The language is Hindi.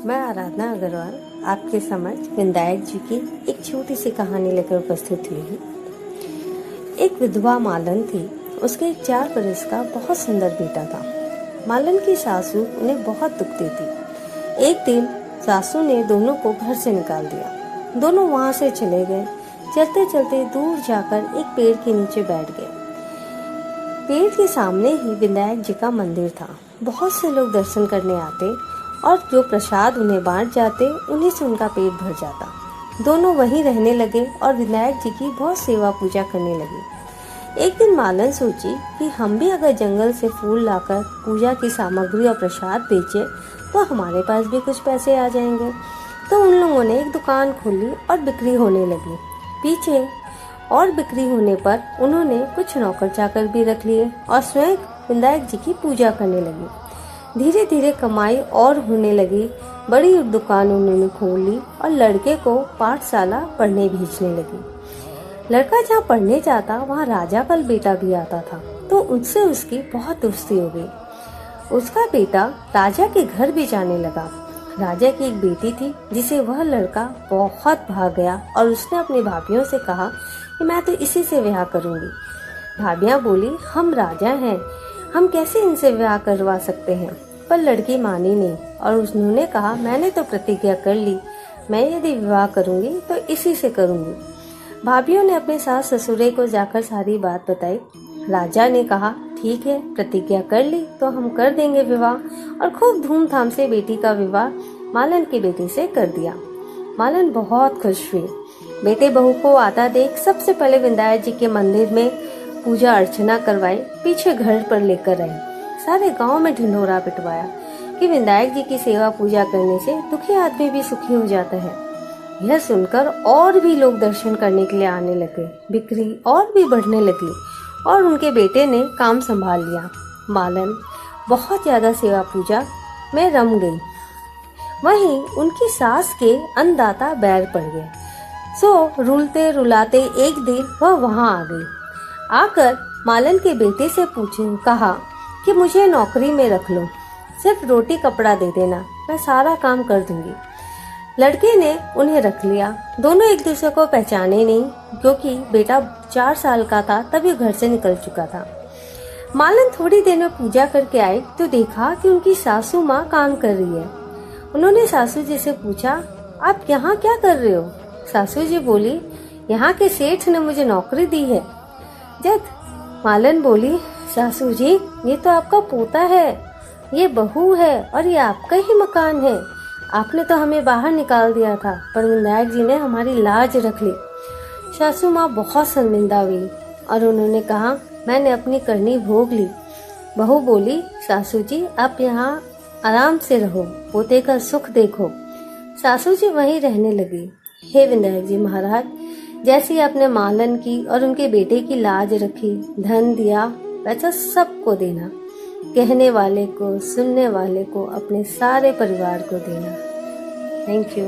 मैं आराधना अग्रवाल आपके समक्ष विनायक जी की एक छोटी सी कहानी लेकर उपस्थित हुई हूँ। एक विधवा मालन थी। उसके एक 4 बरस का बहुत सुंदर बेटा था। मालन की सासू उन्हें बहुत दुख देती। एक दिन सासू ने दोनों को घर से निकाल दिया। दोनों वहां से चले गए। चलते चलते दूर जाकर एक पेड़ के नीचे बैठ गए। पेड़ के सामने ही विनायक जी का मंदिर था। बहुत से लोग दर्शन करने आते और जो प्रसाद उन्हें बांट जाते, उन्हीं से उनका पेट भर जाता। दोनों वहीं रहने लगे और विनायक जी की बहुत सेवा पूजा करने लगे। एक दिन मालन सोची कि हम भी अगर जंगल से फूल लाकर पूजा की सामग्री और प्रसाद बेचे तो हमारे पास भी कुछ पैसे आ जाएंगे। तो उन लोगों ने एक दुकान खोली और बिक्री होने लगी। पीछे और बिक्री होने पर उन्होंने कुछ नौकर चाकर भी रख लिए और स्वयं विनायक जी की पूजा करने लगी। धीरे धीरे कमाई और होने लगी। बड़ी दुकान उन्होंने खोल ली और लड़के को पाठशाला पढ़ने भेजने लगी। लड़का जहाँ पढ़ने जाता वहाँ राजा का बेटा भी आता था, तो उससे उसकी बहुत दोस्ती हो गई। उसका बेटा राजा के घर भी जाने लगा। राजा की एक बेटी थी जिसे वह लड़का बहुत भाग गया और उसने अपनी भाभीियों से कहा कि मैं तो इसी से ब्याह करूंगी। भाभियां बोली, हम राजा हैं, हम कैसे इनसे विवाह करवा सकते हैं। पर लड़की मानी नहीं और उन्होंने कहा, मैंने तो प्रतिज्ञा कर ली, मैं यदि विवाह करूंगी तो इसी से करूंगी। भाभियों ने अपने सास ससुरे को जाकर सारी बात बताई। राजा ने कहा, ठीक है, प्रतिज्ञा कर ली तो हम कर देंगे विवाह, और खूब धूमधाम से बेटी का विवाह मालन की बेटी से कर दिया। मालन बहुत खुश हुई। बेटे बहू को आता देख सबसे पहले विनायक जी के मंदिर में पूजा अर्चना करवाई, पीछे घर पर लेकर आए। सारे गांव में ढिंढोरा पिटवाया कि विनायक जी की सेवा पूजा करने से दुखी आदमी भी सुखी हो जाता है। यह सुनकर और भी लोग दर्शन करने के लिए आने लगे। बिक्री और भी बढ़ने लगी और उनके बेटे ने काम संभाल लिया। मालन बहुत ज्यादा सेवा पूजा में रम गई। वहीं उनकी सास के अन्नदाता बैर पड़ गए। सो रुलते रुलाते एक दिन वह वहां आ गई। आकर मालन के बेटे से कहा कि मुझे नौकरी में रख लो, सिर्फ रोटी कपड़ा दे देना, मैं सारा काम कर दूंगी। लड़के ने उन्हें रख लिया। दोनों एक दूसरे को पहचाने नहीं, क्योंकि बेटा 4 साल का था तभी घर से निकल चुका था। मालन थोड़ी देर में पूजा करके आए तो देखा कि उनकी सासू माँ काम कर रही है। उन्होंने सासू जी से पूछा, आप यहाँ क्या कर रहे हो? सासू जी बोली, यहाँ के सेठ ने मुझे नौकरी दी है। जब मालन बोली, सासू जी, ये तो आपका पोता है, ये बहू है और ये आपका ही मकान है। आपने तो हमें बाहर निकाल दिया था, पर विनायक जी ने हमारी लाज रख ली। सासू माँ बहुत शर्मिंदा हुई और उन्होंने कहा, मैंने अपनी करनी भोग ली। बहू बोली, सासू जी, आप यहाँ आराम से रहो, पोते का सुख देखो। सासू जी वहीं रहने लगी। हे विनायक जी महाराज, जैसी आपने मालन की और उनके बेटे की लाज रखी, धन दिया, वैसा सबको देना। कहने वाले को, सुनने वाले को, अपने सारे परिवार को देना। Thank you.